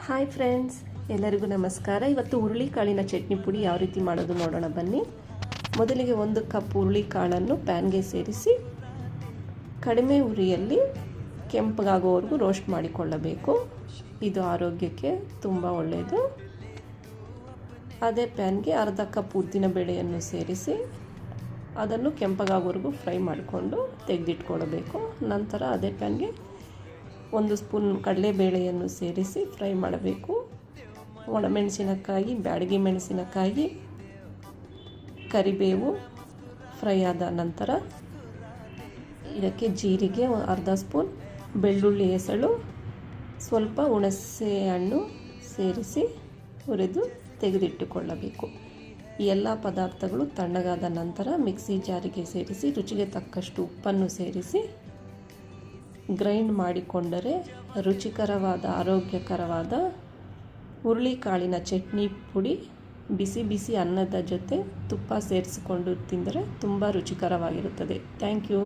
Hi friends, ಎಲ್ಲರಿಗೂ ನಮಸ್ಕಾರ. ಇವತ್ತು ಹುರುಳಿಕಾಳಿನ ಚಟ್ನಿ ಪುಡಿ ಯಾವ ರೀತಿ ಮಾಡೋದು ನೋಡೋಣ ಬನ್ನಿ. ಮೊದಲಿಗೆ 1 ಕಪ್ ಹುರುಳಿಕಾಳನ್ನು ಪ್ಯಾನ್ಗೆ ಸೇರಿಸಿ ಕಡಿಮೆ ಉರಿಯಲ್ಲಿ ಕೆಂಪಗಾಗೋವರೆಗೂ ರೋಸ್ಟ್ ಮಾಡಿಕೊಳ್ಳಬೇಕು. ಇದು ಆರೋಗ್ಯಕ್ಕೆ ತುಂಬ ಒಳ್ಳೆಯದು. ಅದೇ ಪ್ಯಾನ್ಗೆ ಅರ್ಧ ಕಪ್ ಉದ್ದಿನ ಬೇಳೆಯನ್ನು ಸೇರಿಸಿ ಅದನ್ನು ಕೆಂಪಗಾಗೋವರೆಗೂ ಫ್ರೈ ಮಾಡಿಕೊಂಡು ತೆಗೆದಿಟ್ಕೊಳ್ಳಬೇಕು. ನಂತರ ಅದೇ ಪ್ಯಾನ್ಗೆ 1 ಸ್ಪೂನ್ ಕಡಲೆಬೇಳೆಯನ್ನು ಸೇರಿಸಿ ಫ್ರೈ ಮಾಡಬೇಕು. ಒಣಮೆಣಸಿನಕಾಯಿ, ಬ್ಯಾಡಗಿ ಮೆಣಸಿನಕಾಯಿ, ಕರಿಬೇವು ಫ್ರೈ ಆದ ನಂತರ ಇದಕ್ಕೆ ಜೀರಿಗೆ ಅರ್ಧ ಸ್ಪೂನ್, ಬೆಳ್ಳುಳ್ಳಿ ಎಸಳು, ಸ್ವಲ್ಪ ಹುಣಸೆ ಹಣ್ಣು ಸೇರಿಸಿ ಹುರಿದು ತೆಗೆದಿಟ್ಟುಕೊಳ್ಳಬೇಕು. ಈ ಎಲ್ಲ ಪದಾರ್ಥಗಳು ತಣ್ಣಗಾದ ನಂತರ ಮಿಕ್ಸಿ ಜಾರಿಗೆ ಸೇರಿಸಿ ರುಚಿಗೆ ತಕ್ಕಷ್ಟು ಉಪ್ಪನ್ನು ಸೇರಿಸಿ ಗ್ರೈಂಡ್ ಮಾಡಿಕೊಂಡರೆ ರುಚಿಕರವಾದ ಆರೋಗ್ಯಕರವಾದ ಹುರುಳಿಕಾಳಿನ ಚಟ್ನಿ ಪುಡಿ ಬಿಸಿ ಬಿಸಿ ಅನ್ನದ ಜೊತೆ ತುಪ್ಪ ಸೇರಿಸಿಕೊಂಡು ತಿಂದರೆ ತುಂಬ ರುಚಿಕರವಾಗಿರುತ್ತದೆ. Thank you.